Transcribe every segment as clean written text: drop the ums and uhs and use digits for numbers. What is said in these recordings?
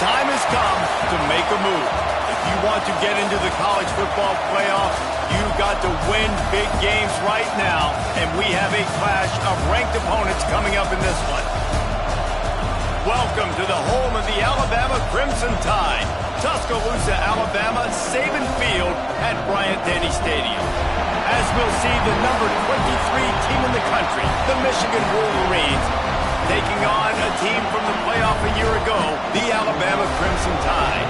time has come to make a move. If you want to get into the college football playoff, you've got to win big games right now, and we have a clash of ranked opponents coming up in this one. Welcome to the home of the Alabama Crimson Tide, Tuscaloosa, Alabama, Saban Field at Bryant-Denny Stadium. As we'll see, the number 23 team in the country, the Michigan Wolverines, taking on a team from the playoff a year ago, the Alabama Crimson Tide.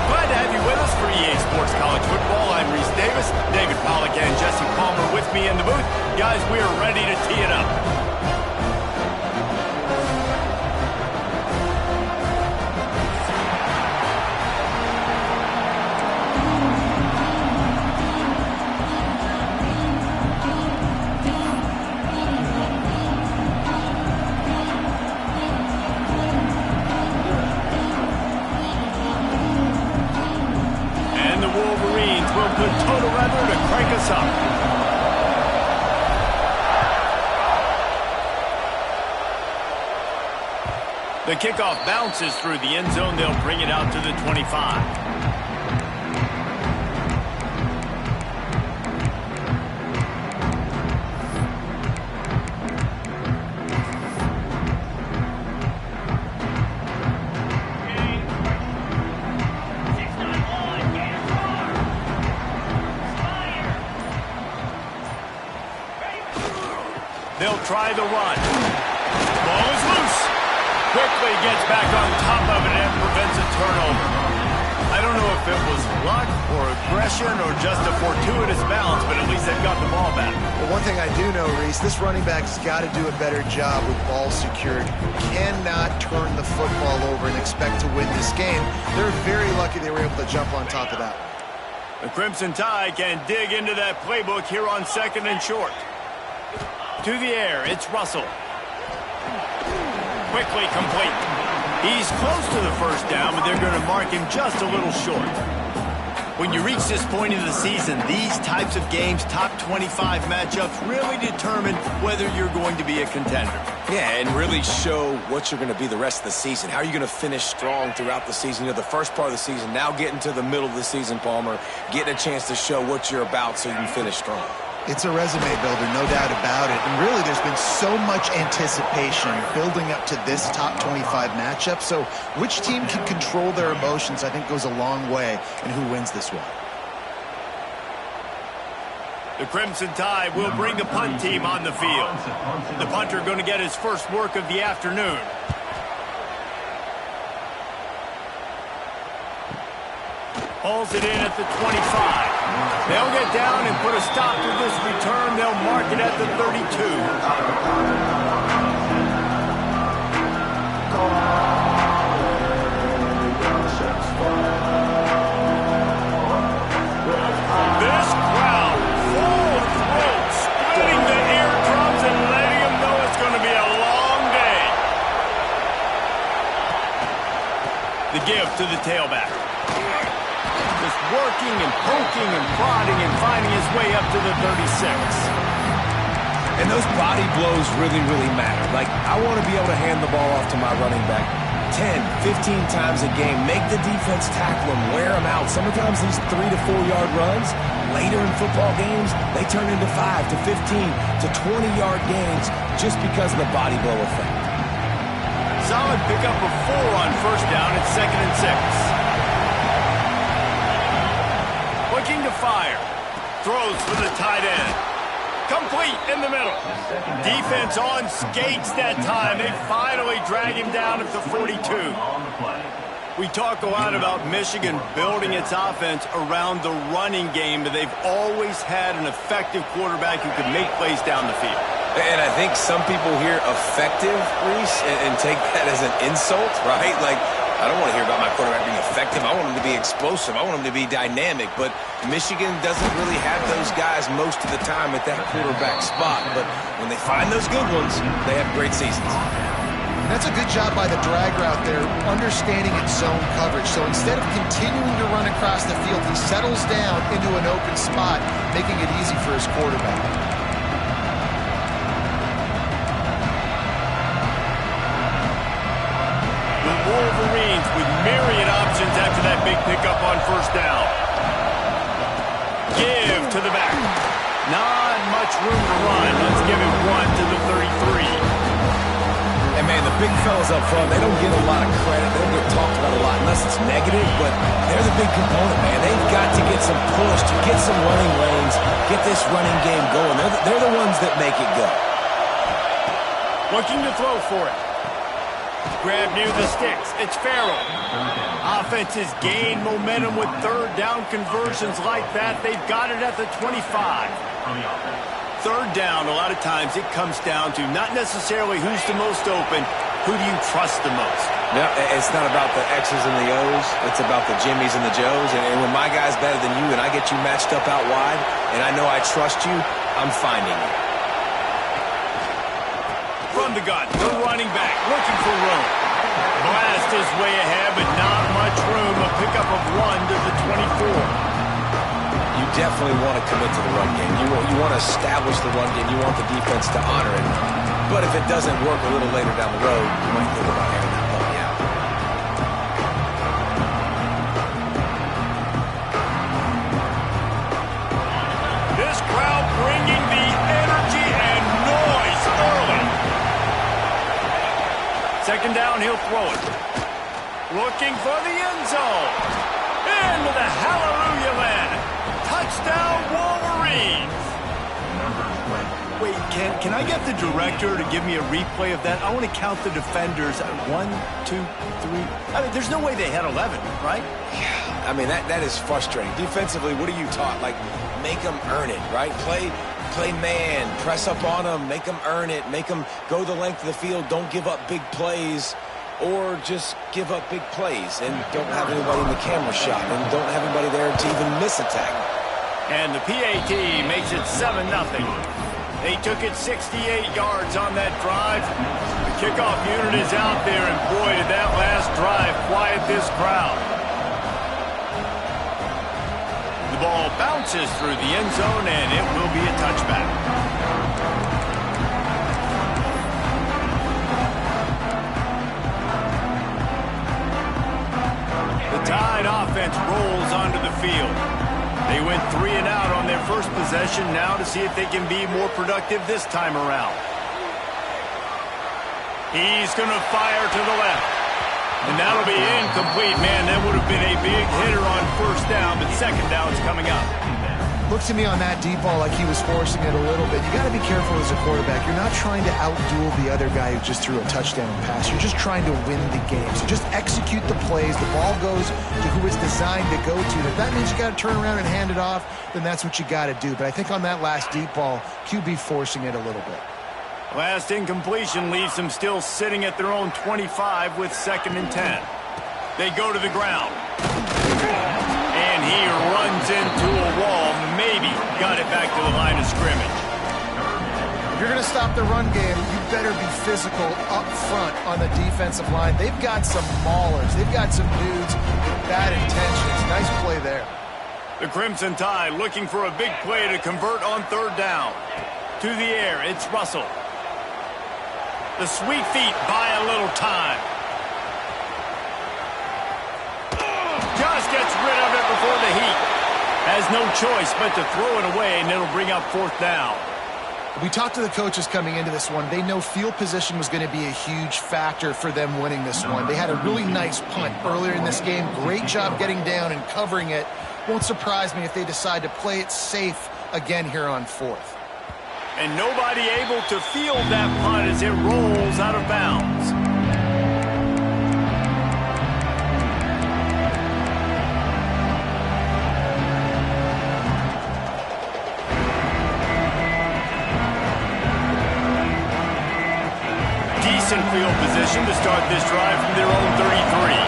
Glad to have you with us for EA Sports College Football. I'm Reese Davis, David Pollack and Jesse Palmer with me in the booth. Guys, we are ready to tee it up. Put total weather to crank us up. The kickoff bounces through the end zone. They'll bring it out to the 25. They'll try the run. Ball is loose. Quickly gets back on top of it and prevents a turnover. I don't know if it was luck or aggression or just a fortuitous bounce, but at least they've got the ball back. Well, one thing I do know, Reese, this running back's got to do a better job with ball security. Cannot turn the football over and expect to win this game. They're very lucky they were able to jump on top of that. The Crimson Tide can dig into that playbook here on 2nd and short. To the air, it's Russell. Quickly complete. He's close to the first down, but they're going to mark him just a little short. When you reach this point in the season, these types of games, top 25 matchups, really determine whether you're going to be a contender. Yeah, and really show what you're going to be the rest of the season. How are you going to finish strong throughout the season? You know, the first part of the season, now getting to the middle of the season, Palmer, getting a chance to show what you're about so you can finish strong. It's a resume builder, no doubt about it. And really, there's been so much anticipation building up to this top 25 matchup. So which team can control their emotions, I think, goes a long way in who wins this one. The Crimson Tide will bring the punt team on the field. The punter going to get his first work of the afternoon. Hauls it in at the 25. They'll get down and put a stop to this return. They'll mark it at the 32. This crowd, full throat, splitting the eardrums and letting them know it's going to be a long day. The give to the tailback. Just working and poking and prodding and finding his way up to the 36. And those body blows really, really matter. Like, I want to be able to hand the ball off to my running back 10, 15 times a game. Make the defense tackle him, wear him out. Sometimes these 3 to 4 yard runs, later in football games, they turn into 5 to 15 to 20 yard gains just because of the body blow effect. Solid pickup of 4 on first down at 2nd and 6. Looking to fire. Throws for the tight end. Complete in the middle. Defense on skates that time. They finally drag him down at the 42. We talk a lot about Michigan building its offense around the running game, but they've always had an effective quarterback who can make plays down the field. And I think some people hear effective, Reese, and take that as an insult, right? Like, I don't want to hear about my quarterback being effective. I want him to be explosive. I want him to be dynamic. But Michigan doesn't really have those guys most of the time at that quarterback spot. But when they find those good ones, they have great seasons. That's a good job by the drag route there, understanding its zone coverage. So instead of continuing to run across the field, he settles down into an open spot, making it easy for his quarterback. The Wolverines with myriad options after that big pickup on first down. Give to the back. Not much room to run. Let's give it one to the 33. And, man, the big fellas up front, they don't get a lot of credit. They don't get talked about a lot unless it's negative, but they're the big component, man. They've got to get some push, to get some running lanes, get this running game going. They're the ones that make it go. Looking to throw for it. Grab near the sticks. It's Farrell. Offenses gain momentum with third down conversions like that. They've got it at the 25. Third down, a lot of times it comes down to not necessarily who's the most open, who do you trust the most? No, it's not about the X's and the O's. It's about the Jimmies and the Joes. And when my guy's better than you and I get you matched up out wide and I know I trust you, I'm finding you. From the gun, the running back looking for room. Blast his way ahead, but not much room. A pickup of 1 to the 24. You definitely want to commit to the run game. You want to establish the run game. You want the defense to honor it. But if it doesn't work a little later down the road, you might think about having that play out. This crowd bringing the energy and noise early. Second down, he'll throw it. Looking for the end zone. Into the hallelujah land. Touchdown, Wolverines! Wait, can I get the director to give me a replay of that? I want to count the defenders. 1, 2, 3. I mean, there's no way they had 11, right? Yeah, I mean, that is frustrating. Defensively, what are you taught? Like, make them earn it, right? Play man, press up on them, make them earn it, make them go the length of the field, don't give up big plays. Or just give up big plays and don't have anybody in the camera shot and don't have anybody there to even miss a tackle. And the PAT makes it 7-0. They took it 68 yards on that drive. The kickoff unit is out there, and boy, did that last drive quiet this crowd. The ball bounces through the end zone, and it will be a touchback. The Tide offense rolls onto the field. They went 3 and out on their first possession, now to see if they can be more productive this time around. He's going to fire to the left. And that'll be incomplete. Man, that would have been a big hitter on first down, but second down's coming up. Looks to me on that deep ball like he was forcing it a little bit. You got to be careful as a quarterback. You're not trying to outduel the other guy who just threw a touchdown pass. You're just trying to win the game. So just execute the plays. The ball goes to who it's designed to go to. If that means you got to turn around and hand it off, then that's what you got to do. But I think on that last deep ball, QB forcing it a little bit. Last incompletion leaves them still sitting at their own 25 with 2nd and 10. They go to the ground. And he runs into a wall. Maybe got it back to the line of scrimmage. If you're going to stop the run game, you better be physical up front on the defensive line. They've got some maulers. They've got some dudes with bad intentions. Nice play there. The Crimson Tide looking for a big play to convert on third down. To the air, it's Russell. The sweet feet buy a little time. Just gets rid of it before the heat. Has no choice but to throw it away, and it'll bring up 4th down. We talked to the coaches coming into this one. They know field position was going to be a huge factor for them winning this one. They had a really nice punt earlier in this game. Great job getting down and covering it. Won't surprise me if they decide to play it safe again here on 4th. And nobody able to field that punt as it rolls out of bounds. Decent field position to start this drive from their own 33.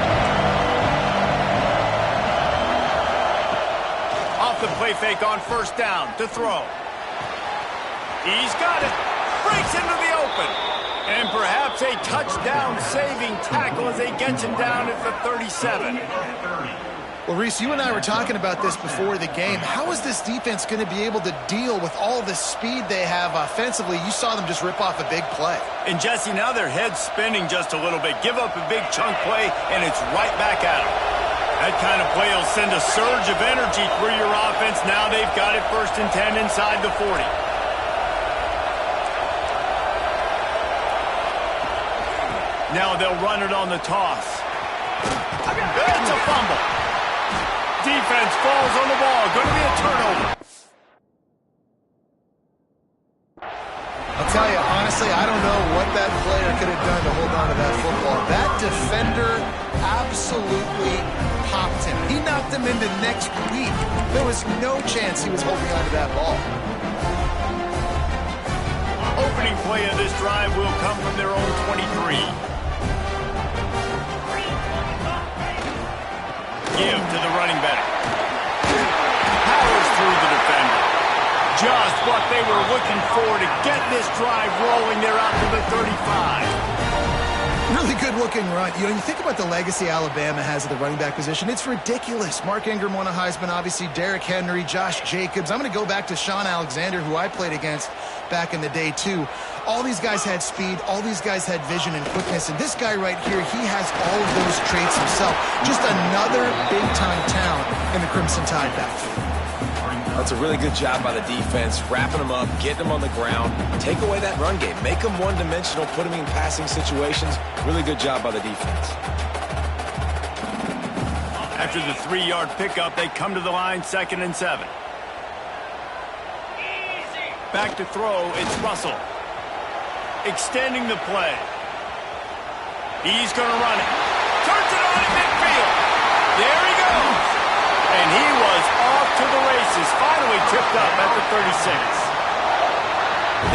Off the play fake on first down to throw. He's got it. Breaks into the open. And perhaps a touchdown-saving tackle as they get him down at the 37. Well, Reese, you and I were talking about this before the game. How is this defense going to be able to deal with all the speed they have offensively? You saw them just rip off a big play. And, Jesse, now their head's spinning just a little bit. Give up a big chunk play, and it's right back at them. That kind of play will send a surge of energy through your offense. Now they've got it 1st and 10 inside the 40. Now they'll run it on the toss. It's a fumble. Defense falls on the ball. Going to be a turnover. I'll tell you, honestly, I don't know what that player could have done to hold on to that football. That defender absolutely popped him. He knocked him into next week. There was no chance he was holding on to that ball. Opening play of this drive will come from their own 23. Give to the running back. Powers through the defender. Just what they were looking for to get this drive rolling. They're out to the 35. Really good looking run. You know, you think about the legacy Alabama has at the running back position. It's ridiculous. Mark Ingram won a Heisman, obviously. Derrick Henry, Josh Jacobs. I'm going to go back to Sean Alexander, who I played against back in the day, too. All these guys had speed. All these guys had vision and quickness. And this guy right here, he has all of those traits himself. Just another big-time talent in the Crimson Tide backfield. That's a really good job by the defense, wrapping them up, getting them on the ground. Take away that run game. Make them one-dimensional, put them in passing situations. Really good job by the defense. After the 3-yard pickup, they come to the line 2nd and 7. Back to throw, it's Russell. Extending the play. He's going to run it. Turns it on at midfield. There he goes. And he was off to the races. Finally tripped up at the 36.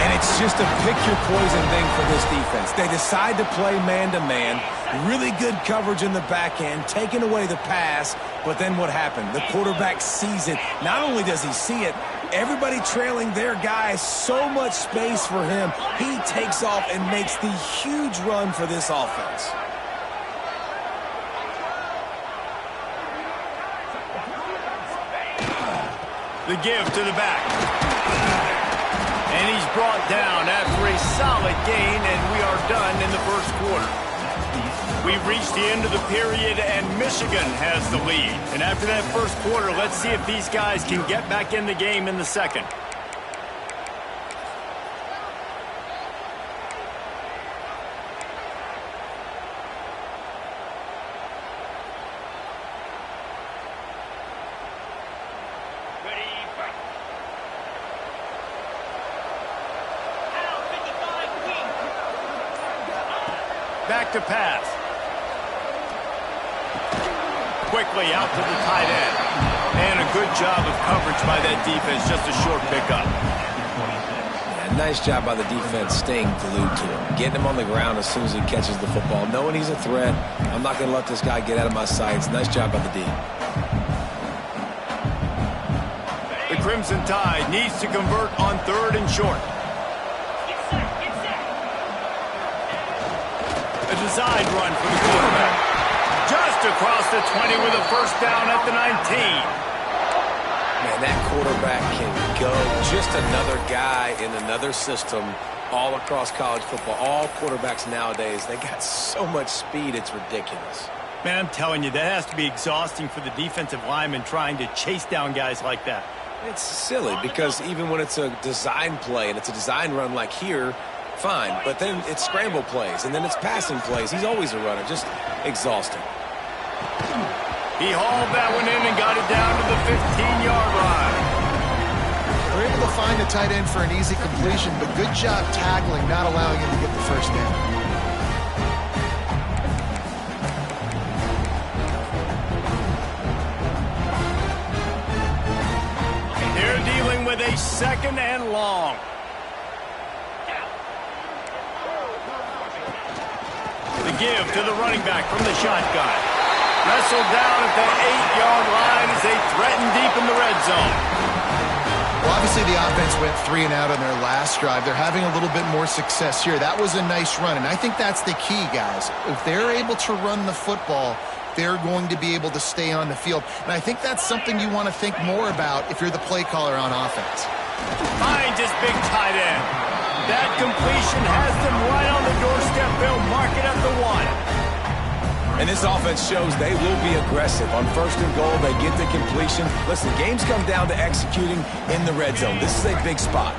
And it's just a pick-your-poison thing for this defense. They decide to play man-to-man. Really good coverage in the back end, taking away the pass. But then what happened? The quarterback sees it. Not only does he see it, everybody trailing their guy, so much space for him. He takes off and makes the huge run for this offense. The give to the back. And he's brought down after a solid gain, and we are done in the 1st quarter. We've reached the end of the period, and Michigan has the lead. And after that 1st quarter, let's see if these guys can get back in the game in the 2nd. Back to pass. Quickly out to the tight end. And a good job of coverage by that defense. Just a short pickup. Yeah, nice job by the defense staying glued to him. Getting him on the ground as soon as he catches the football. Knowing he's a threat. I'm not going to let this guy get out of my sights. Nice job by the D. The Crimson Tide needs to convert on 3rd and short. A designed run for the quarterback. Just across the 20 with a 1st down at the 19. Man, that quarterback can go. Just another guy in another system all across college football. All quarterbacks nowadays, they got so much speed, it's ridiculous. Man, I'm telling you, that has to be exhausting for the defensive lineman trying to chase down guys like that. It's silly because even when it's a design play and it's a design run like here, fine, but then it's scramble plays, and then it's passing plays. He's always a runner, just exhausting. He hauled that one in and got it down to the 15-yard line. We're able to find the tight end for an easy completion, but good job tackling, not allowing him to get the 1st down. They're dealing with a 2nd and long. The give to the running back from the shotgun. Wrestled down at the 8-yard line as they threaten deep in the red zone. Well, obviously the offense went 3 and out on their last drive. They're having a little bit more success here. That was a nice run, and I think that's the key, guys. If they're able to run the football, they're going to be able to stay on the field. And I think that's something you want to think more about if you're the play caller on offense. Finds his big tight end. That completion has them right on the doorstep. They'll mark it at the 1. And this offense shows they will be aggressive. On 1st and goal, they get the completion. Listen, games come down to executing in the red zone. This is a big spot.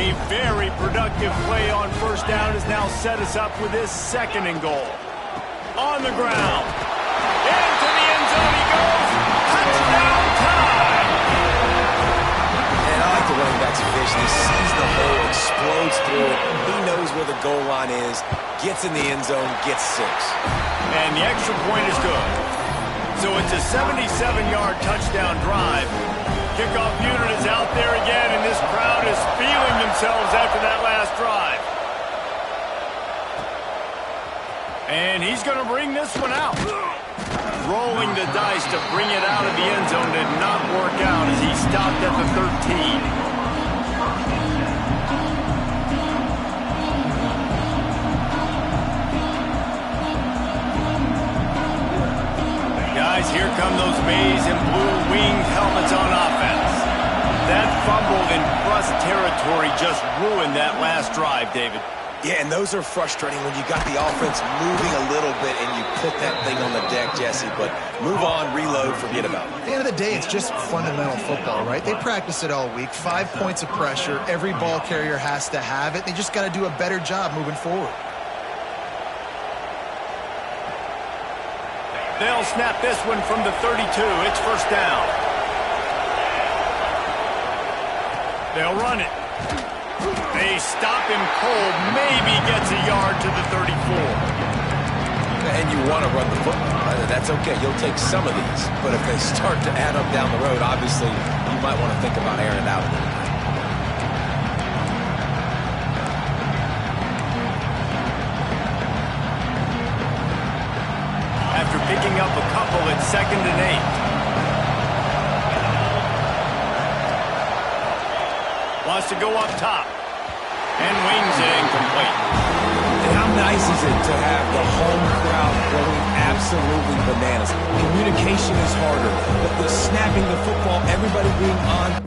A very productive play on 1st down has now set us up with this 2nd and goal. On the ground. Into the end zone he goes. Touchdown time! And I like the running back's vision. He sees the hole, explodes through it. He knows where the goal line is, gets in the end zone, gets 6. And the extra point is good. So it's a 77-yard touchdown drive. Kickoff unit is out there again, and this crowd is feeling themselves after that last drive. And he's going to bring this one out. Rolling the dice to bring it out of the end zone did not work out as he stopped at the 13. Guys, here come those maize and blue winged helmets on offense. That fumble in crust territory just ruined that last drive, David. Yeah, and those are frustrating when you got the offense moving a little bit and you put that thing on the deck, Jesse. But move on, reload, forget about it. At the end of the day, it's just fundamental football, right? They practice it all week. 5 points of pressure. Every ball carrier has to have it. They just got to do a better job moving forward. They'll snap this one from the 32. It's 1st down. They'll run it. They stop him cold. Maybe gets a yard to the 34. And you want to run the football. That's okay. You'll take some of these. But if they start to add up down the road, obviously, you might want to think about airing it out a little bit. After picking up a couple, it's 2nd and 8. Wants to go up top. And wings it incomplete. And how nice is it to have the home crowd going absolutely bananas? Communication is harder, but the snapping the football, everybody being on.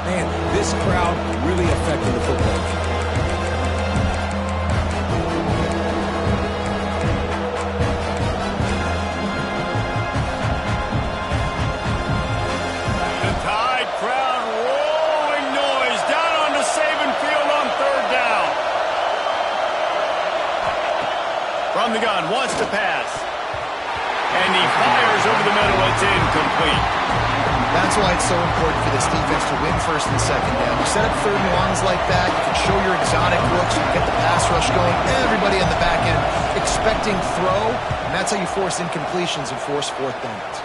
Man, this crowd really affecting the football game. From the gun, wants to pass. And he fires over the middle. It's incomplete. That's why it's so important for this defense to win 1st and 2nd down. You set up 3rd and longs like that. You can show your exotic looks. You can get the pass rush going. Everybody on the back end expecting throw. And that's how you force incompletions and force 4th downs.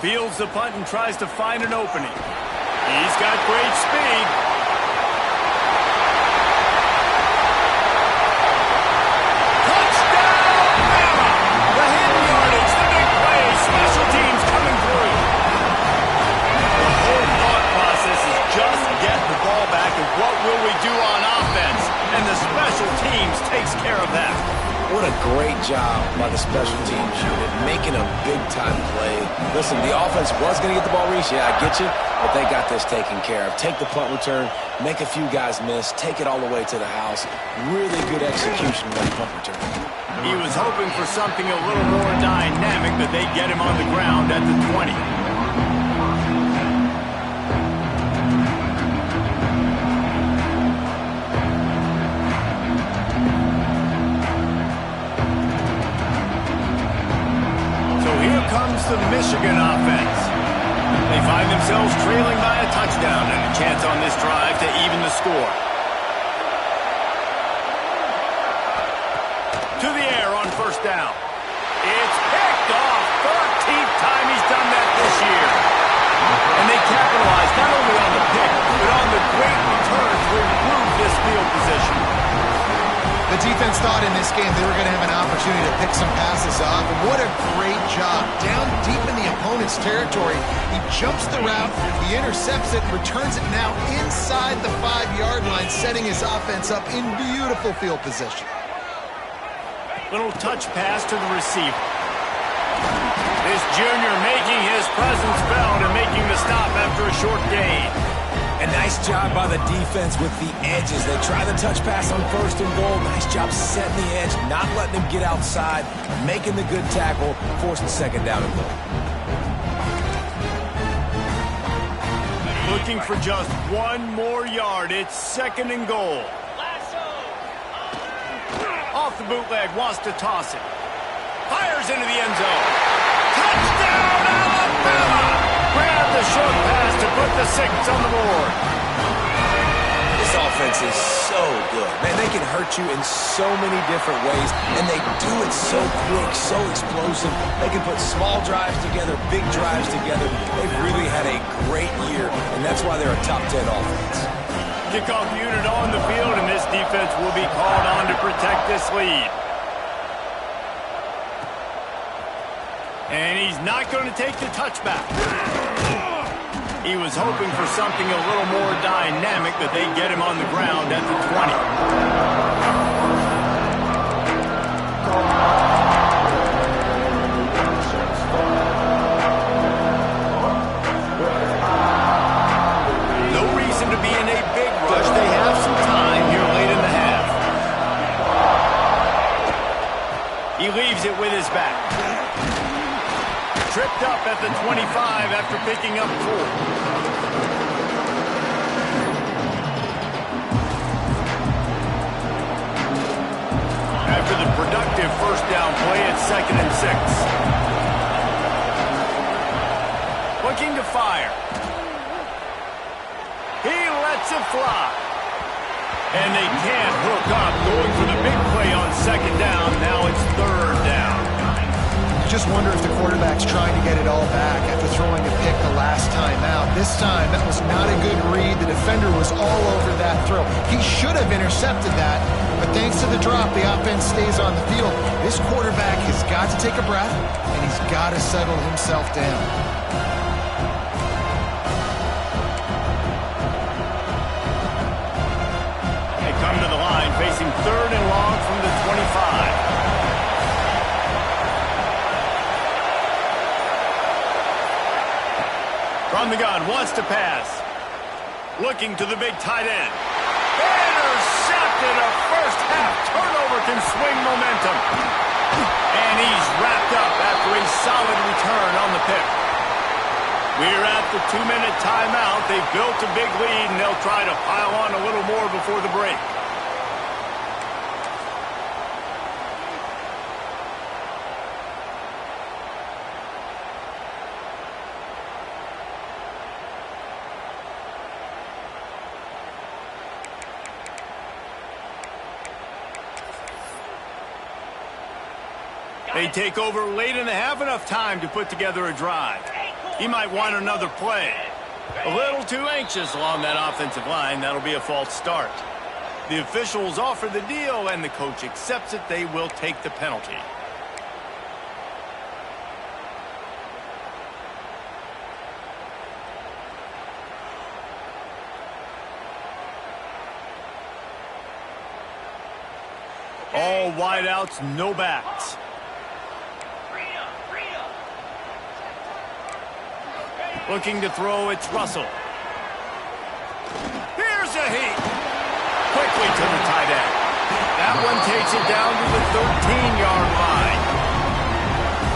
Fields the punt and tries to find an opening. He's got great speed. What will we do on offense? And the special teams takes care of that. What a great job by the special teams unit, making a big-time play. Listen, the offense was going to get the ball reached. Yeah, I get you, but they got this taken care of. Take the punt return, make a few guys miss, take it all the way to the house. Really good execution on the punt return. He was hoping for something a little more dynamic, but they get him on the ground at the 20. Comes the Michigan offense. They find themselves trailing by a touchdown and a chance on this drive to even the score. To the air on 1st down. It's picked off. 13th time he's done that this year. And they capitalize not only on the pick, but on the great return to improve this field position. The defense thought in this game they were going to have an opportunity to pick some passes off. And what a great job. Down deep in the opponent's territory, he jumps the route, he intercepts it, returns it now inside the 5-yard line, setting his offense up in beautiful field position. Little touch pass to the receiver. This junior making his presence felt and making the stop after a short gain. And nice job by the defense with the edges. They try the touch pass on 1st and goal. Nice job setting the edge, not letting him get outside, making the good tackle, forcing 2nd down and goal. Looking for just 1 more yard. It's 2nd and goal. Off the bootleg, wants to toss it. Fires into the end zone. Touchdown, Alabama! Grab the short pass to put the 6 on the board. This offense is so good. Man, they can hurt you in so many different ways, and they do it so quick, so explosive. They can put small drives together, big drives together. They've really had a great year, and that's why they're a top 10 offense. Kickoff unit on the field, and this defense will be called on to protect this lead. And he's not going to take the touchback. He was hoping for something a little more dynamic, but they get him on the ground at the 20. No reason to be in a big rush. They have some time here late in the half. He leaves it with his back. Tripped up at the 25 after picking up 4. After the productive 1st down play, it's 2nd and 6. Looking to fire. He lets it fly. And they can't hook up, going for the big play on 2nd down. Now it's 3rd down. Just wonder if the quarterback's trying to get it all back after throwing a pick the last time out. This time, that was not a good read. The defender was all over that throw. He should have intercepted that, but thanks to the drop, the offense stays on the field. This quarterback has got to take a breath, and he's got to settle himself down. They come to the line, facing 3rd and long from the 25. From the gun, wants to pass. Looking to the big tight end. Intercepted. A first-half turnover can swing momentum. And he's wrapped up after a solid return on the pick. We're at the 2-minute timeout. They've built a big lead, and they'll try to pile on a little more before the break. They take over late in the half, enough time to put together a drive. He might want another play. A little too anxious along that offensive line. That'll be a false start. The officials offer the deal, and the coach accepts it. They will take the penalty. All wideouts, no backs. Looking to throw, it's Russell. Here's a heat. Quickly to the tight end. That one takes it down to the 13-yard line.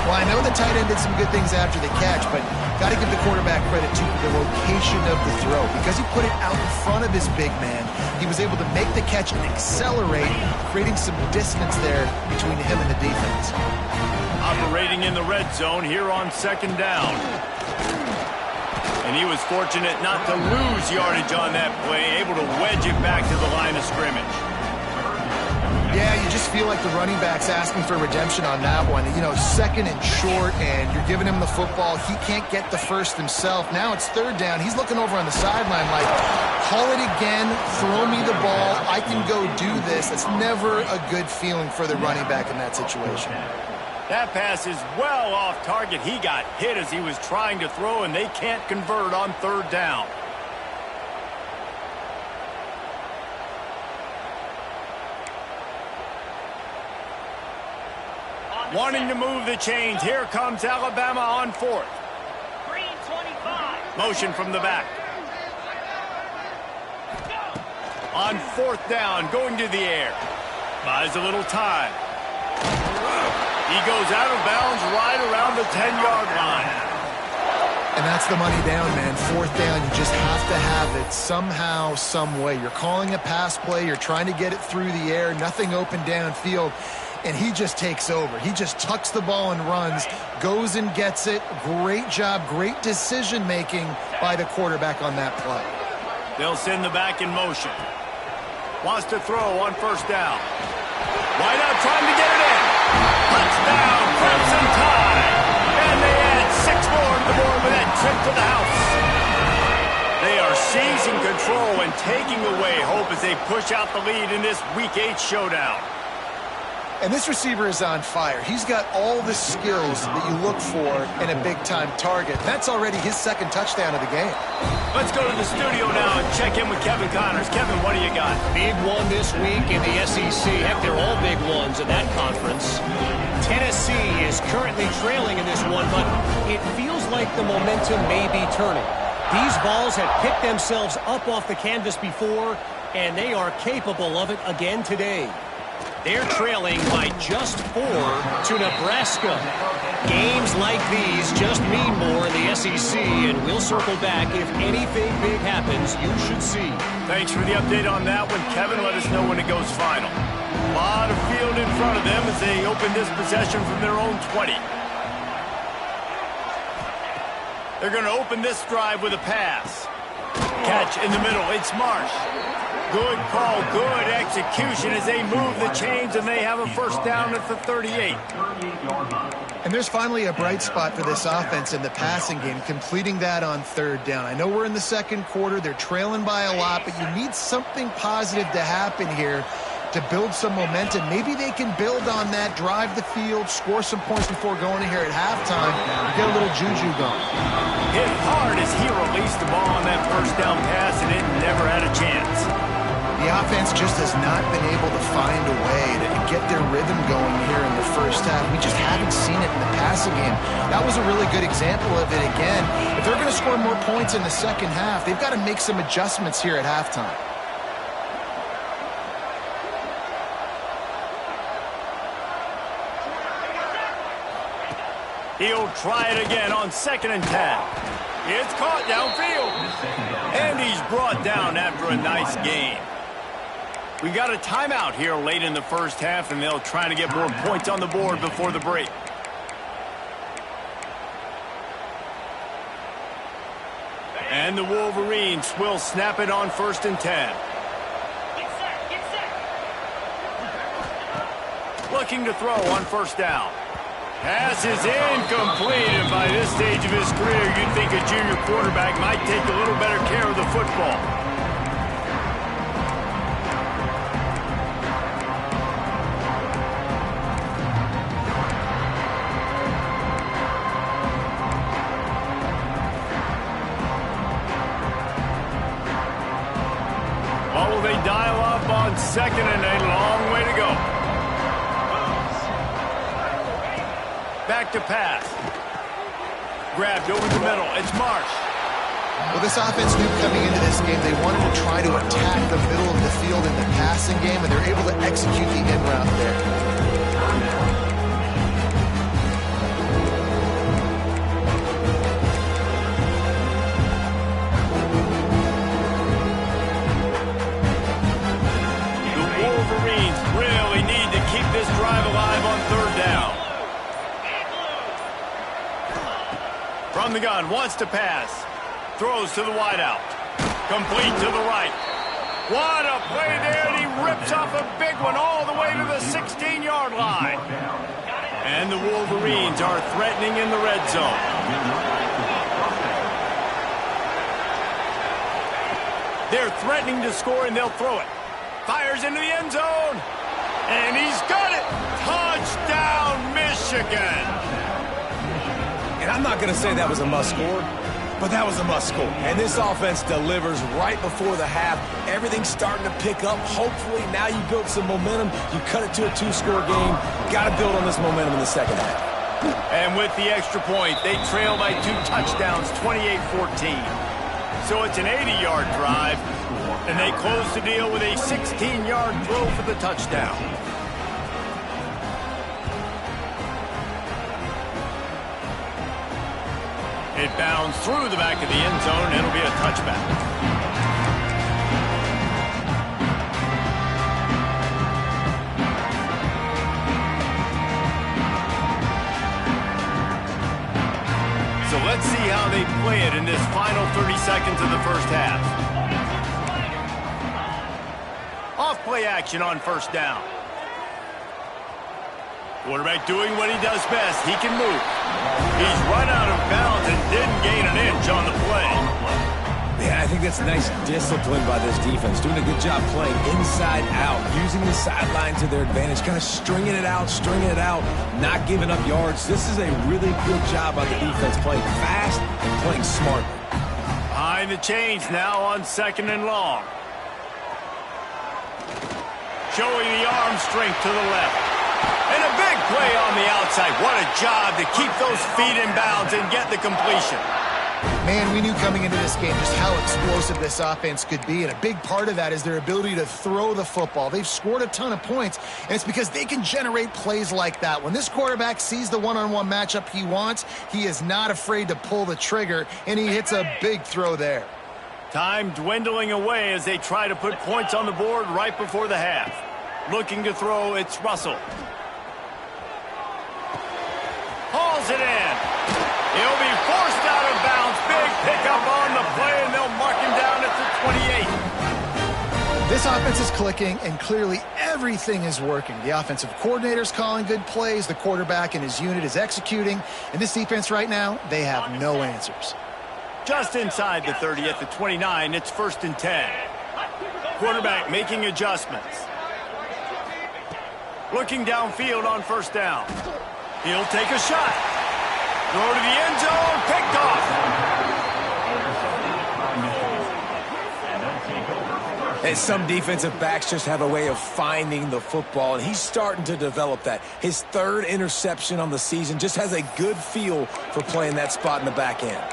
Well, I know the tight end did some good things after the catch, but got to give the quarterback credit to the location of the throw. Because he put it out in front of his big man, he was able to make the catch and accelerate, creating some distance there between him and the defense. Operating in the red zone here on 2nd down. And he was fortunate not to lose yardage on that play, able to wedge it back to the line of scrimmage. Yeah, you just feel like the running back's asking for redemption on that one. You know, 2nd and short, and you're giving him the football. He can't get the first himself. Now it's 3rd down. He's looking over on the sideline like, call it again, throw me the ball, I can go do this. It's never a good feeling for the running back in that situation. That pass is well off target. He got hit as he was trying to throw, and they can't convert on 3rd down. Wanting to move the chains. Here comes Alabama on fourth. Green 25. Motion from the back. On fourth down, going to the air. Buys a little time. He goes out of bounds right around the 10-yard line. And that's the money down, man. Fourth down, you just have to have it somehow, some way. You're calling a pass play. You're trying to get it through the air. Nothing open downfield. And he just takes over. He just tucks the ball and runs, goes and gets it. Great job, great decision-making by the quarterback on that play. They'll send the back in motion. Wants to throw on first down. Wide out trying to get it in. Touchdown, Crimson Tide. And they add 6 more to the board with that trip to the house. They are seizing control and taking away hope as they push out the lead in this Week 8 showdown. And this receiver is on fire. He's got all the skills that you look for in a big-time target. That's already his second touchdown of the game. Let's go to the studio now and check in with Kevin Connors. Kevin, what do you got? Big one this week in the SEC. Heck, they're all big ones in that conference. Tennessee is currently trailing in this one, but it feels like the momentum may be turning. These balls have picked themselves up off the canvas before, and they are capable of it again today. They're trailing by just 4 to Nebraska. Games like these just mean more in the SEC, and we'll circle back if anything big happens you should see. Thanks for the update on that one, Kevin. Let us know when it goes final. A lot of field in front of them as they open this possession from their own 20. They're going to open this drive with a pass. Catch in the middle. It's Marsh. Good call, good execution as they move the chains, and they have a first down at the 38. And there's finally a bright spot for this offense in the passing game, completing that on third down. I know we're in the second quarter. They're trailing by a lot, but you need something positive to happen here to build some momentum. Maybe they can build on that, drive the field, score some points before going in here at halftime, get a little juju going. Hit hard as he released the ball on that first down pass, and it never had a chance. The offense just has not been able to find a way to get their rhythm going here in the first half. We just haven't seen it in the passing game. That was a really good example of it again. If they're going to score more points in the second half, they've got to make some adjustments here at halftime. He'll try it again on 2nd and 10. It's caught downfield. And he's brought down after a nice game. We got a timeout here late in the first half, and they'll try to get more points on the board before the break. And the Wolverines will snap it on 1st and 10. Get set. Looking to throw on first down. Pass is incomplete, and by this stage of his career, you'd think a junior quarterback might take a little better care of the football. What will they dial up on 2nd and a long way to go? Back to pass. Grabbed over the middle. It's Marsh. Well, this offense knew coming into this game they wanted to try to attack the middle of the field in the passing game, and they're able to execute the in route there. The Wolverines really need to keep this drive alive on 3rd down. From the gun, wants to pass. Throws to the wideout. Complete to the right. What a play there, and he rips off a big one all the way to the 16-yard line. And the Wolverines are threatening in the red zone. They're threatening to score, and they'll throw it. Fires into the end zone. And he's got it. Touchdown, Michigan. And I'm not going to say that was a must score. but that was a must score. And this offense delivers right before the half. Everything's starting to pick up. Hopefully, now you built some momentum. You cut it to a 2-score game. Got to build on this momentum in the second half. And with the extra point, they trail by 2 touchdowns, 28-14. So it's an 80-yard drive, and they close the deal with a 16-yard throw for the touchdown. It bounds through the back of the end zone, and it'll be a touchback. So let's see how they play it in this final 30 seconds of the first half. Off play action on first down. Quarterback doing what he does best. He can move. He's run out of bounds and didn't gain an inch on the play. Yeah, I think that's nice discipline by this defense. Doing a good job playing inside out, using the sideline to their advantage, kind of stringing it out, not giving up yards. This is a really good job by the defense, playing fast and playing smart. Behind the chains now on 2nd and long. Showing the arm strength to the left. And a big play on the outside. What a job to keep those feet in bounds and get the completion. Man, we knew coming into this game just how explosive this offense could be, and a big part of that is their ability to throw the football. They've scored a ton of points, and it's because they can generate plays like that. When this quarterback sees the one-on-one matchup he wants, he is not afraid to pull the trigger, and he hits a big throw there. Time dwindling away as they try to put points on the board right before the half. Looking to throw, it's Russell. Hauls it in. He'll be forced out of bounds. Big pickup on the play, and they'll mark him down at the 28. This offense is clicking, and clearly everything is working. The offensive coordinator's calling good plays. The quarterback and his unit is executing. And this defense right now, they have no answers. Just inside the 30 at the 29, it's 1st and 10. Quarterback making adjustments. Looking downfield on first down. He'll take a shot. Throw to the end zone, picked off. And some defensive backs just have a way of finding the football, and he's starting to develop that. His 3rd interception on the season, just has a good feel for playing that spot in the back end.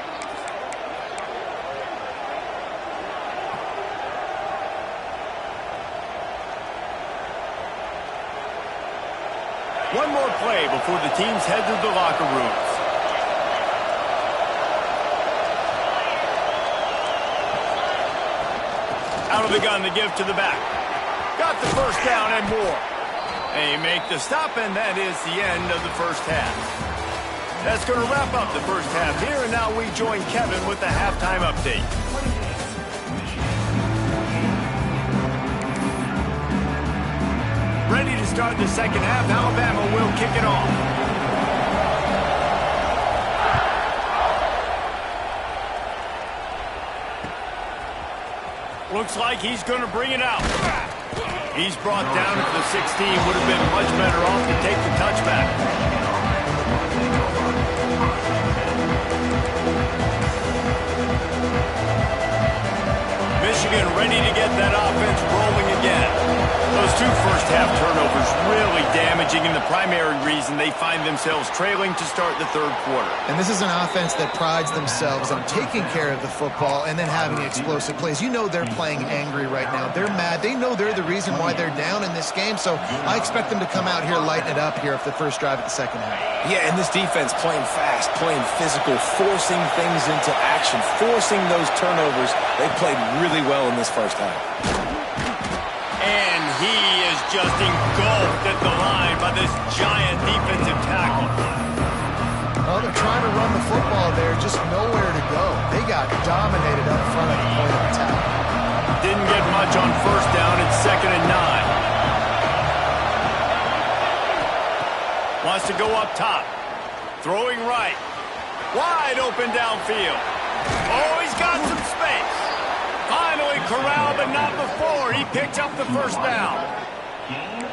One more play before the teams head to the locker rooms. Out of the gun to give to the back. Got the first down and more. They make the stop, and that is the end of the first half. That's going to wrap up the first half here, and now we join Kevin with the halftime update. Ready to start the second half. Alabama will kick it off. Looks like he's going to bring it out. He's brought down at the 16. Would have been much better off to take the touchback. Michigan ready to get that offense rolling again. Those 2 first-half turnovers really damaging, and the primary reason they find themselves trailing to start the 3rd quarter. And this is an offense that prides themselves on taking care of the football and then having explosive plays. You know they're playing angry right now. They're mad. They know they're the reason why they're down in this game, so I expect them to come out here, lighten it up here for the first drive of the second half. Yeah, and this defense playing fast, playing physical, forcing things into action, forcing those turnovers. They played really well in this first half. And he is just engulfed at the line by this giant defensive tackle. Well, they're trying to run the football there, just nowhere to go. They got dominated up front at the point of attack. Didn't get much on first down. It's 2nd and 9. Wants to go up top. Throwing right. Wide open downfield. Oh, he's got some space. Finally corralled, but not before. He picked up the first down.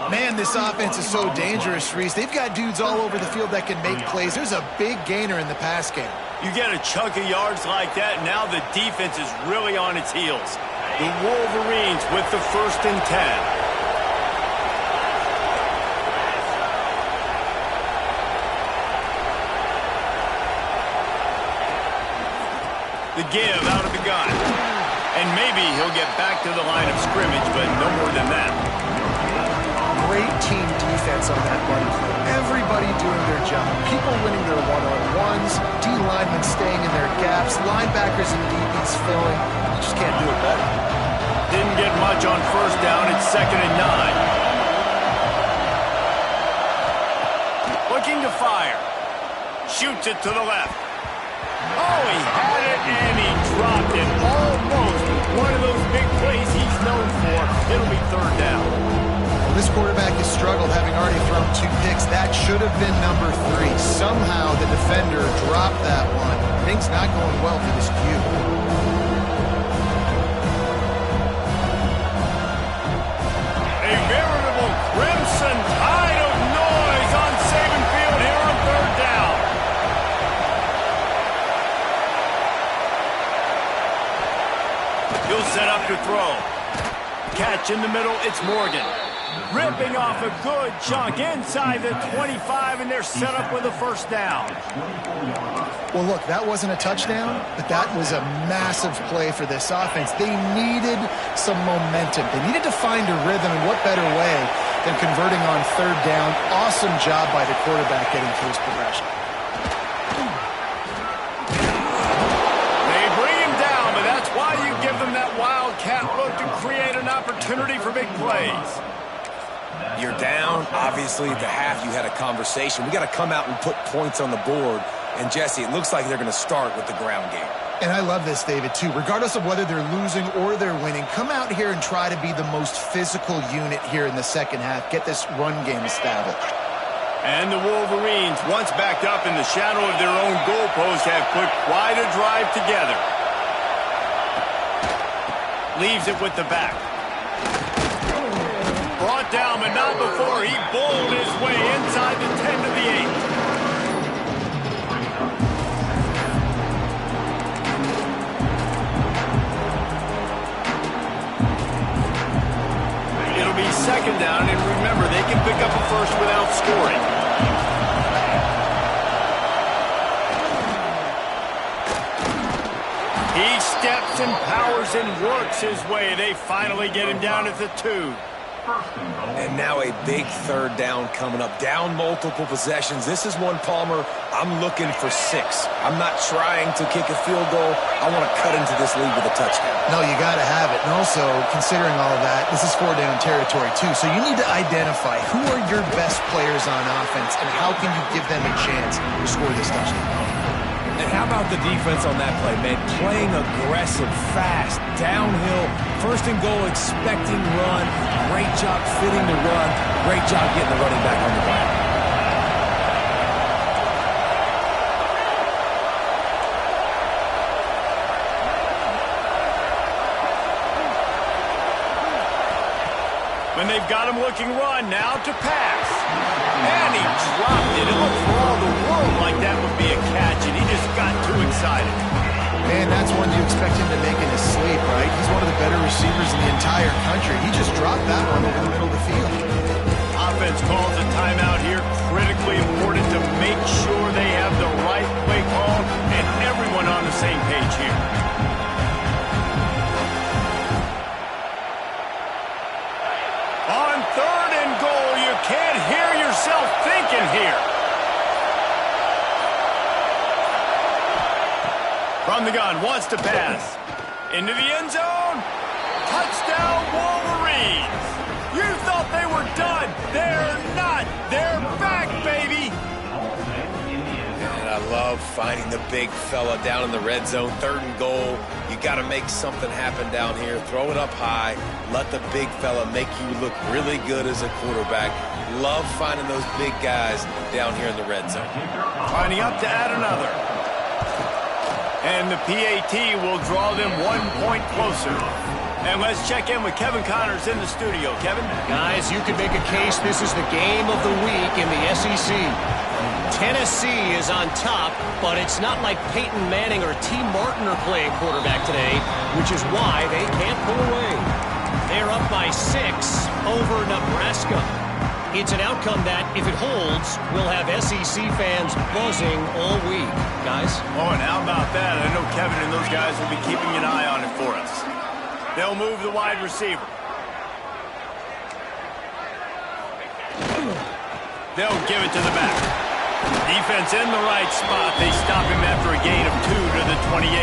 Man, this offense is so dangerous, Reese. They've got dudes all over the field that can make plays. There's a big gainer in the pass game. You get a chunk of yards like that, now the defense is really on its heels. The Wolverines with the 1st and 10. The give out of the gun. And maybe he'll get back to the line of scrimmage, but no more than that. Great team defense on that run play. Everybody doing their job. People winning their one-on-ones, D-linemen staying in their gaps, linebackers and DBs filling. You just can't do it better. Didn't get much on 1st down. It's 2nd and 9. Looking to fire. Shoots it to the left. Oh, he had it, and he dropped it. Almost one of those big plays he's known for. It'll be 3rd down. Well, this quarterback has struggled, having already thrown 2 picks. That should have been number 3. Somehow the defender dropped that one. Things not going well for this Q. A veritable crimson tide of noise on Saban Field here on 3rd down. He'll set up to throw. Catch in the middle, it's Morgan. Ripping off a good chunk inside the 25, and they're set up with a 1st down. Well, look, that wasn't a touchdown, but that was a massive play for this offense. They needed some momentum. They needed to find a rhythm, and what better way than converting on 3rd down. Awesome job by the quarterback getting to his progression. Why you give them that wildcat look to create an opportunity for big plays. You're down. Obviously, at the half, you had a conversation. We got to come out and put points on the board. And, Jesse, it looks like they're going to start with the ground game. And I love this, David, too. Regardless of whether they're losing or they're winning, come out here and try to be the most physical unit here in the 2nd half. Get this run game established. And the Wolverines, once backed up in the shadow of their own goalpost, have put quite a drive together. Leaves it with the back. Brought down, but not before he bowled his way inside the 10 to the 8. It'll be 2nd down, and remember, they can pick up a 1st without scoring. He steps and powers and works his way. They finally get him down at the 2. And now a big 3rd down coming up. Down multiple possessions. This is one, Palmer, I'm looking for 6. I'm not trying to kick a field goal. I want to cut into this lead with a touchdown. No, you got to have it. And also, considering all of that, this is 4-down territory, too. So you need to identify who are your best players on offense and how can you give them a chance to score this touchdown. And how about the defense on that play, man? Playing aggressive, fast, downhill, 1st and goal, expecting run. Great job fitting the run. Great job getting the running back on the ground. When they've got him looking run, now to pass. And he dropped it. It looked for all the world like that would be a catch, and he just got too excited. Man, that's one you expect him to make in his sleep, right? He's one of the better receivers in the entire country. He just dropped that one over the middle of the field. Offense calls a timeout here. Critically important to make sure they have the right play call and everyone on the same page here. On 3rd and goal, you can't hear yourself thinking here. From the gun, wants to pass. Into the end zone. Touchdown, Wolverines. You thought they were done. They're not. They're back, baby. And I love finding the big fella down in the red zone. 3rd and goal. You got to make something happen down here. Throw it up high. Let the big fella make you look really good as a quarterback. Love finding those big guys down here in the red zone. Lining up to add another. And the PAT will draw them 1 point closer. And let's check in with Kevin Connors in the studio. Kevin? Guys, you could make a case this is the game of the week in the SEC. Tennessee is on top, but it's not like Peyton Manning or T. Martin are playing quarterback today, which is why they can't pull away. They're up by 6 over Nebraska. It's an outcome that, if it holds, will have SEC fans buzzing all week. Guys? Oh, and how about that? I know Kevin and those guys will be keeping an eye on it for us. They'll move the wide receiver. They'll give it to the back. Defense in the right spot. They stop him after a gain of 2 to the 28.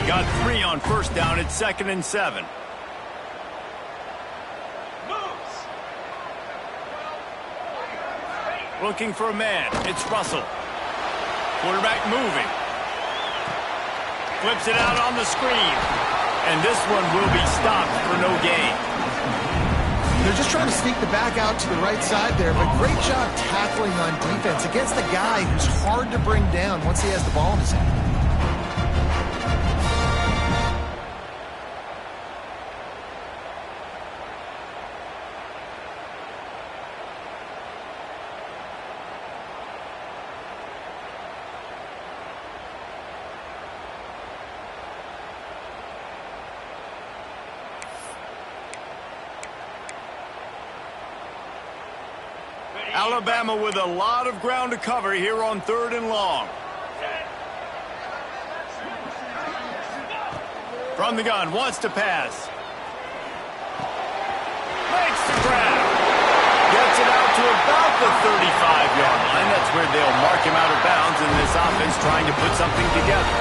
Got 3 on first down. It's 2nd and 7. Looking for a man. It's Russell. Quarterback moving. Flips it out on the screen. And this one will be stopped for no gain. They're just trying to sneak the back out to the right side there, but great job tackling on defense against the guy who's hard to bring down once he has the ball in his hand. Alabama with a lot of ground to cover here on 3rd and long. From the gun, wants to pass. Makes the grab. Gets it out to about the 35-yard line. That's where they'll mark him out of bounds in this offense trying to put something together.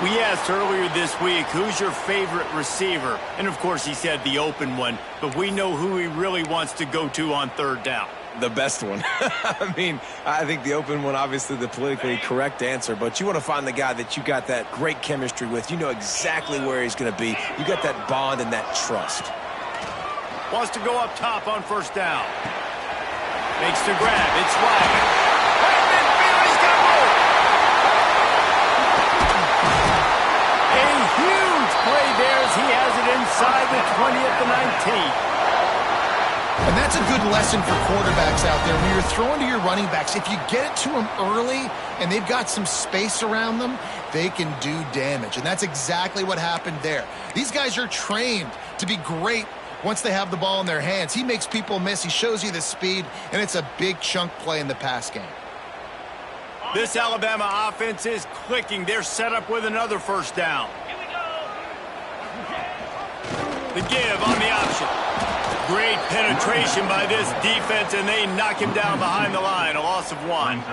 We asked earlier this week, who's your favorite receiver? And, of course, he said the open one, but we know who he really wants to go to on 3rd down. The best one. I mean, I think the open one, obviously the politically correct answer, but you want to find the guy that you got that great chemistry with. You know exactly where he's going to be. You got that bond and that trust. Wants to go up top on 1st down. Makes the grab. It's Ryman. He's got more. A huge play there as he has it inside the 20 at the 19. And that's a good lesson for quarterbacks out there. When you're throwing to your running backs, if you get it to them early and they've got some space around them, they can do damage. And that's exactly what happened there. These guys are trained to be great once they have the ball in their hands. He makes people miss. He shows you the speed, and it's a big chunk play in the pass game. This Alabama offense is clicking. They're set up with another 1st down. Here we go. The give on the option. Great penetration by this defense, and they knock him down behind the line. A loss of 1.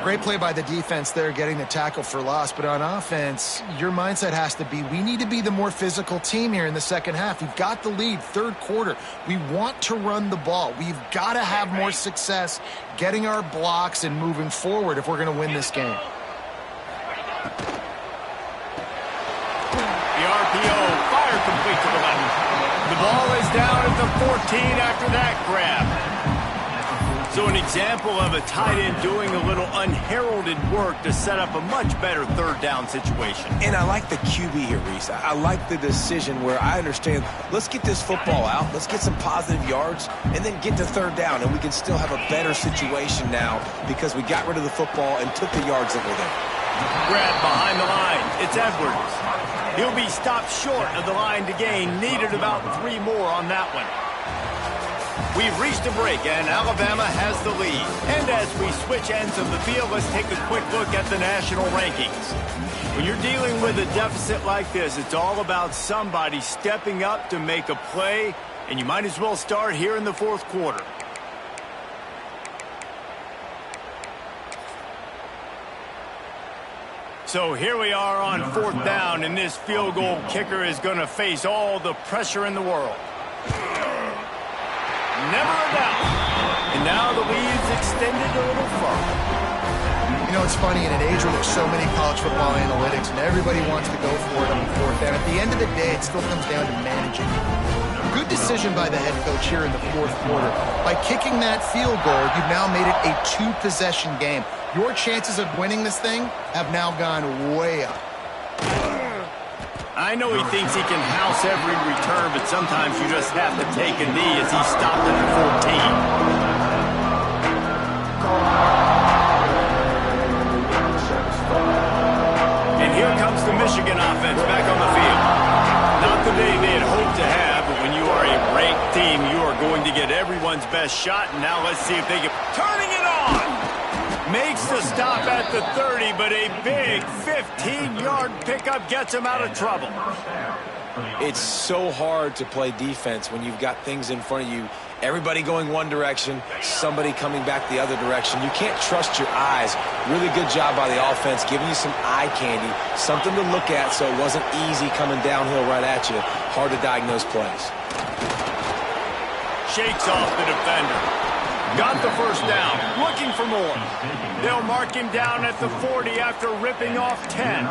Great play by the defense there, getting the tackle for loss. But on offense, your mindset has to be, we need to be the more physical team here in the 2nd half. We've got the lead, 3rd quarter. We want to run the ball. We've got to have more success getting our blocks and moving forward if we're going to win this game. The RPO, fire complete to the left. The ball is down at the 14 after that grab. So an example of a tight end doing a little unheralded work to set up a much better 3rd down situation. And I like the QB here, Reese. I like the decision where I understand, let's get this football out, let's get some positive yards, and then get to 3rd down, and we can still have a better situation now because we got rid of the football and took the yards that were there. Grab behind the line. It's Edwards. He'll be stopped short of the line to gain. Needed about 3 more on that one. We've reached a break, and Alabama has the lead. And as we switch ends of the field, let's take a quick look at the national rankings. When you're dealing with a deficit like this, it's all about somebody stepping up to make a play, and you might as well start here in the 4th quarter. So here we are on 4th down, and this field goal kicker is going to face all the pressure in the world. Never a doubt. And now the lead's extended a little further. You know, it's funny, in an age where there's so many college football analytics and everybody wants to go for it on the fourth down, at the end of the day, it still comes down to managing. Good decision by the head coach here in the fourth quarter. By kicking that field goal, you've now made it a two-possession game. Your chances of winning this thing have now gone way up. I know he thinks he can house every return, but sometimes you just have to take a knee as he stopped at the 14. And here comes the Michigan offense back on the field. Not the day they had hoped to have, but when you are a ranked team, you are going to get everyone's best shot. And now let's see if they can... Turning it on! Makes the stop at the 30, but a big 15-yard pickup gets him out of trouble. It's so hard to play defense when you've got things in front of you. Everybody going one direction, somebody coming back the other direction. You can't trust your eyes. Really good job by the offense, giving you some eye candy, something to look at so it wasn't easy coming downhill right at you. Hard to diagnose plays. Shakes off the defender. Got the first down, looking for more. They'll mark him down at the 40 after ripping off 10.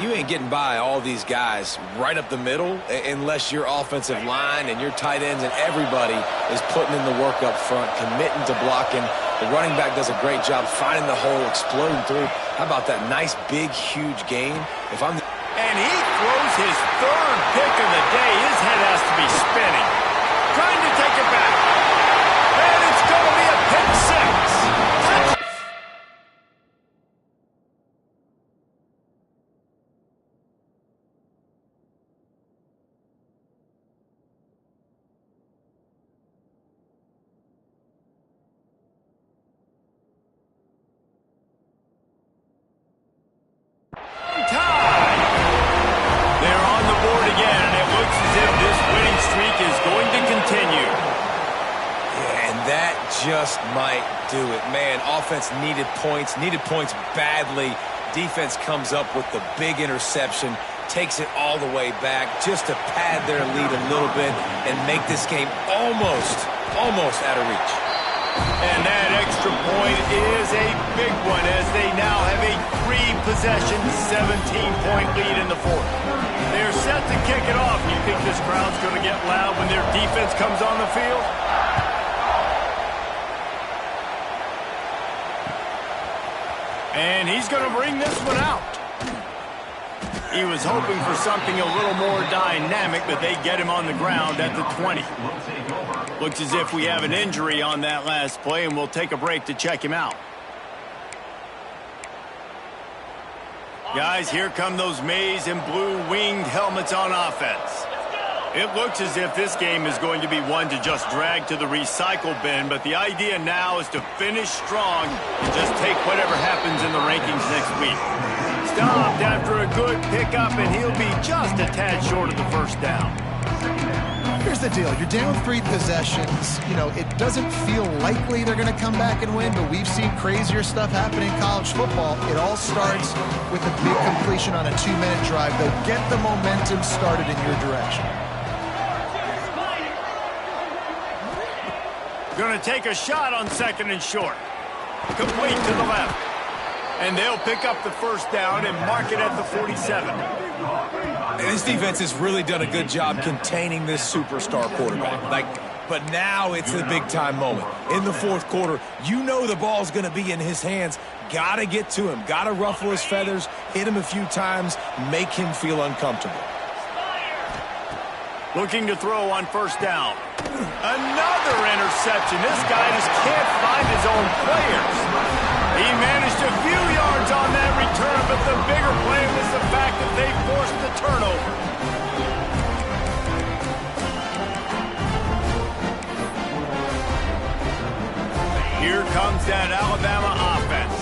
You ain't getting by all these guys right up the middle unless your offensive line and your tight ends and everybody is putting in the work up front, committing to blocking. The running back does a great job finding the hole, exploding through. How about that nice, big, huge gain? And he throws his third pick of the day. His head has to be spinning. Trying to take it back. And it's going to be a pick six. Tie. They're on the board again, and it looks as if this winning streak is going to continue. And that just might do it. Man, offense needed points badly. Defense comes up with the big interception, takes it all the way back just to pad their lead a little bit and make this game almost out of reach. And that extra point is a big one as they now have a three-possession, 17-point lead in the fourth. They're set to kick it off. You think this crowd's going to get loud when their defense comes on the field? And he's going to bring this one out. He was hoping for something a little more dynamic, but they get him on the ground at the 20. Looks as if we have an injury on that last play, and we'll take a break to check him out. Guys, here come those maize and blue winged helmets on offense. It looks as if this game is going to be one to just drag to the recycle bin, but the idea now is to finish strong and just take whatever happens in the rankings next week. Stopped after a good pickup, and he'll be just a tad short of the first down. Here's the deal. You're down 3 possessions. You know, it doesn't feel likely they're going to come back and win, but we've seen crazier stuff happen in college football. It all starts with a big completion on a 2-minute drive. They'll get the momentum started in your direction. Going to take a shot on 2nd and short. Complete to the left. And they'll pick up the first down and mark it at the 47. This defense has really done a good job containing this superstar quarterback. But now it's the big-time moment. In the fourth quarter, you know the ball's going to be in his hands. Got to get to him. Got to ruffle his feathers, hit him a few times, make him feel uncomfortable. Looking to throw on first down. Another interception. This guy just can't find his own players. He managed a few yards on that return, but the bigger play was the fact that they forced the turnover. Here comes that Alabama offense.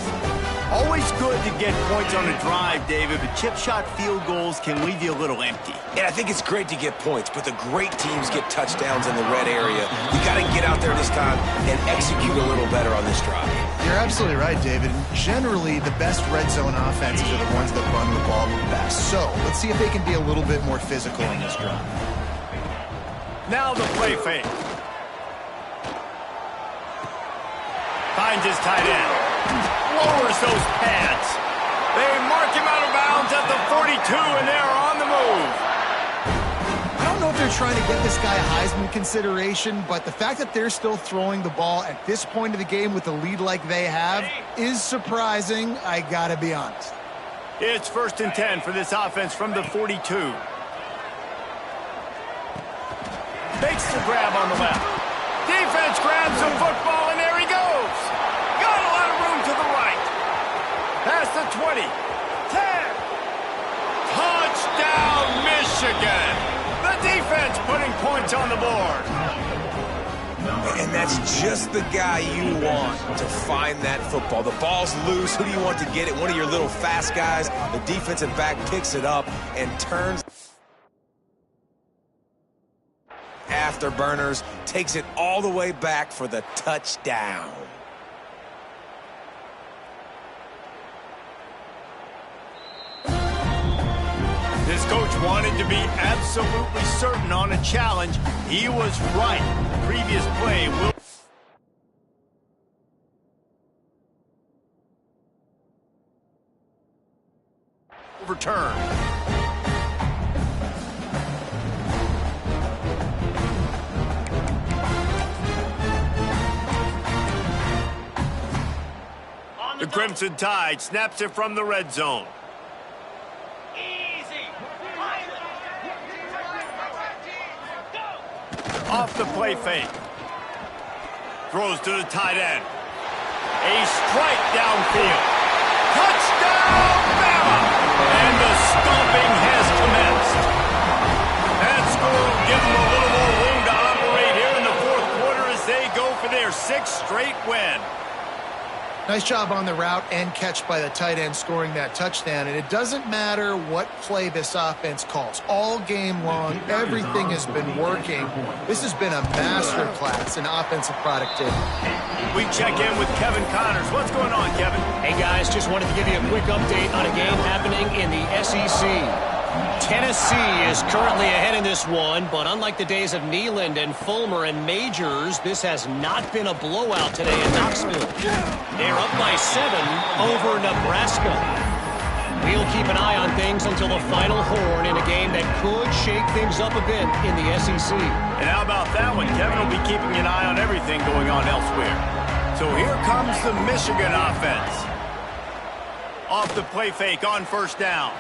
Always good to get points on a drive, David, but chip shot field goals can leave you a little empty. And I think it's great to get points, but the great teams get touchdowns in the red area. You got to get out there this time and execute a little better on this drive. You're absolutely right, David. Generally, the best red zone offenses are the ones that run the ball the best. So let's see if they can be a little bit more physical in this drive. Now the play fake. Finds his tight end. lowers those pads. They mark him out of bounds at the 42, and they're on the move. I don't know if they're trying to get this guy a Heisman consideration, but the fact that they're still throwing the ball at this point of the game with a lead like they have is surprising, I gotta be honest. It's 1st and 10 for this offense from the 42. Makes the grab on the left. Defense grabs the football, and there he goes. Got a lot of room to the right. Past the 20. 10. Touchdown, Michigan. The defense putting points on the board. And that's just the guy you want to find that football. The ball's loose. Who do you want to get it? One of your little fast guys. The defensive back picks it up and turns afterburners, takes it all the way back for the touchdown. This coach wanted to be absolutely certain on a challenge. He was right. The previous play will overturn. The Crimson Tide snaps it from the red zone. Off the play fake. Throws to the tight end. A strike downfield. Touchdown, Bama! And the stomping has commenced. That score will give them a little more room to operate here in the 4th quarter as they go for their 6th straight win. Nice job on the route and catch by the tight end scoring that touchdown. And it doesn't matter what play this offense calls. All game long, everything has been working. This has been a masterclass in offensive productivity. We check in with Kevin Connors. What's going on, Kevin? Hey, guys, just wanted to give you a quick update on a game happening in the SEC. Tennessee is currently ahead in this one, but unlike the days of Neyland and Fulmer and Majors, this has not been a blowout today in Knoxville. They're up by 7 over Nebraska. We'll keep an eye on things until the final horn in a game that could shake things up a bit in the SEC. And how about that one? Kevin will be keeping an eye on everything going on elsewhere. So here comes the Michigan offense. Off the play fake on 1st down.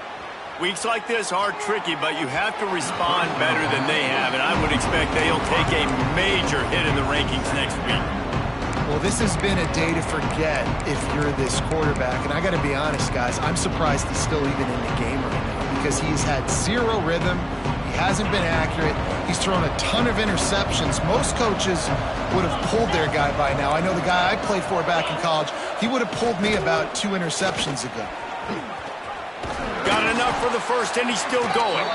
Weeks like this are tricky, but you have to respond better than they have, and I would expect they'll take a major hit in the rankings next week. Well, this has been a day to forget if you're this quarterback, and I got to be honest, guys, I'm surprised he's still even in the game right now because he's had zero rhythm. He hasn't been accurate. He's thrown a ton of interceptions. Most coaches would have pulled their guy by now. I know the guy I played for back in college, he would have pulled me about 2 interceptions ago. Got enough for the first, and he's still going.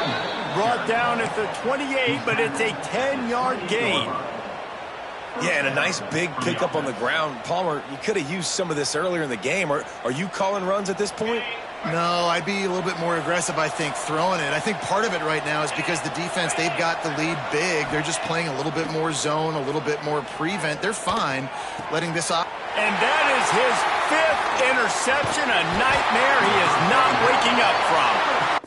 Brought down at the 28, but it's a 10-yard gain. Yeah, and a nice big pickup on the ground. Palmer, you could have used some of this earlier in the game. Are you calling runs at this point? No, I'd be a little bit more aggressive, I think, throwing it. I think part of it right now is because the defense, they've got the lead big. They're just playing a little bit more zone, a little bit more prevent. They're fine letting this off. And that is his 5th interception, a nightmare he is not waking up from.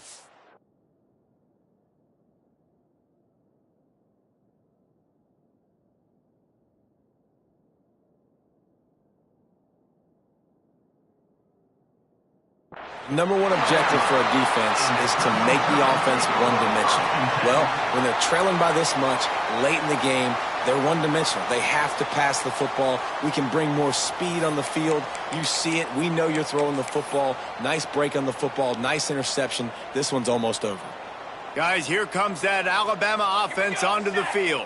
Number one objective for a defense is to make the offense one-dimensional. Well, when they're trailing by this much late in the game, they're one-dimensional. They have to pass the football. We can bring more speed on the field. You see it. We know you're throwing the football. Nice break on the football. Nice interception. This one's almost over. Guys, here comes that Alabama offense onto the field.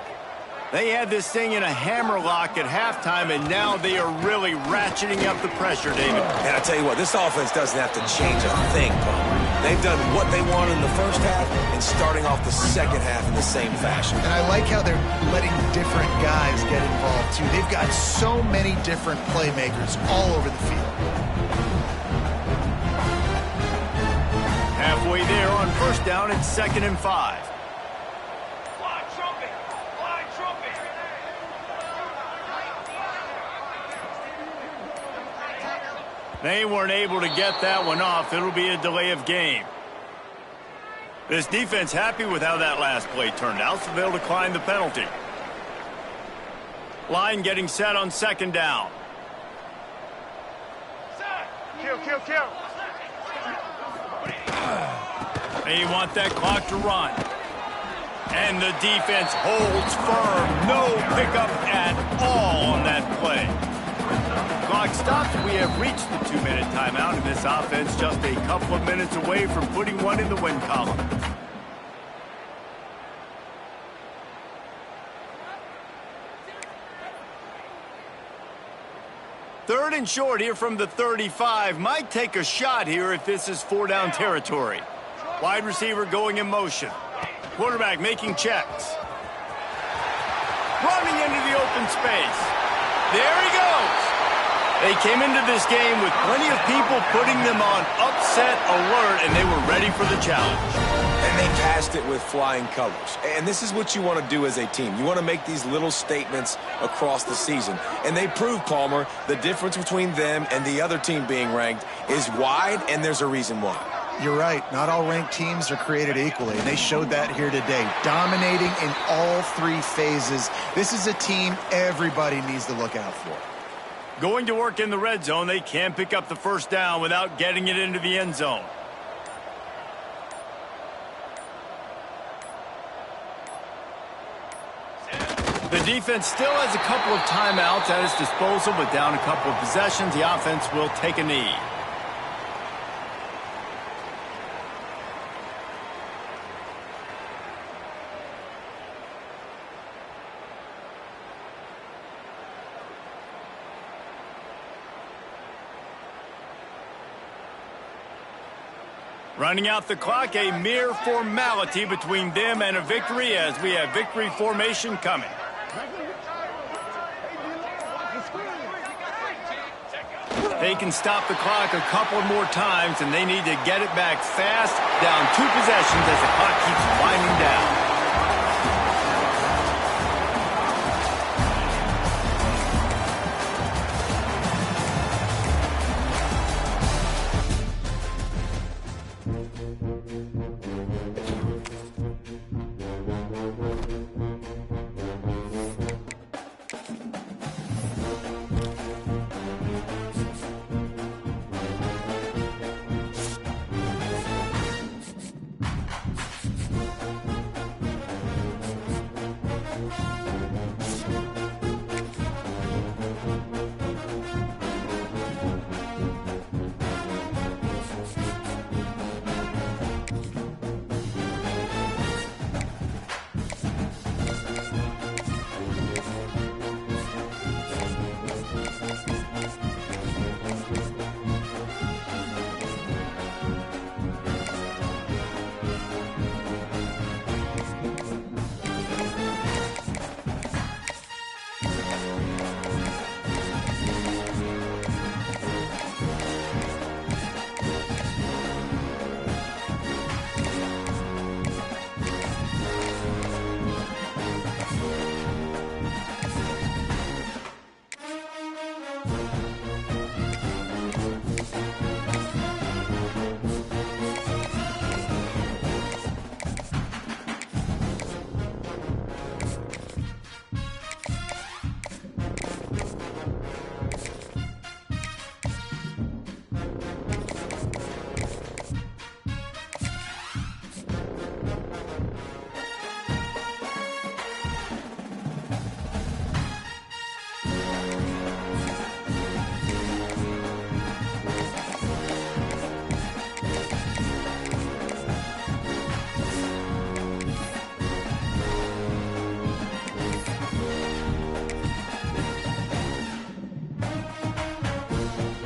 They had this thing in a hammerlock at halftime, and now they are really ratcheting up the pressure, David. And I tell you what, this offense doesn't have to change a thing, Palmer. They've done what they wanted in the first half and starting off the second half in the same fashion. And I like how they're letting different guys get involved, too. They've got so many different playmakers all over the field. Halfway there on 1st down, it's 2nd and 5. They weren't able to get that one off. It'll be a delay of game. This defense happy with how that last play turned out, so they'll decline the penalty. Line getting set on second down. Kill. They want that clock to run. And the defense holds firm. No pickup at all on that play. Clock stops. We have reached the 2-minute timeout, and this offense just a couple of minutes away from putting one in the win column. Third and short here from the 35. Might take a shot here if this is 4-down territory. Wide receiver going in motion. Quarterback making checks. Running into the open space. There he goes. They came into this game with plenty of people putting them on upset alert, and they were ready for the challenge. And they passed it with flying colors. And this is what you want to do as a team. You want to make these little statements across the season. And they proved, Palmer, the difference between them and the other team being ranked is wide, and there's a reason why. You're right. Not all ranked teams are created equally, and they showed that here today, dominating in all three phases. This is a team everybody needs to look out for. Going to work in the red zone, they can't pick up the first down without getting it into the end zone. The defense still has a couple of timeouts at its disposal, but down a couple of possessions, the offense will take a knee. Running out the clock, a mere formality between them and a victory as we have victory formation coming. They can stop the clock a couple more times, and they need to get it back fast. Down 2 possessions as the clock keeps winding down.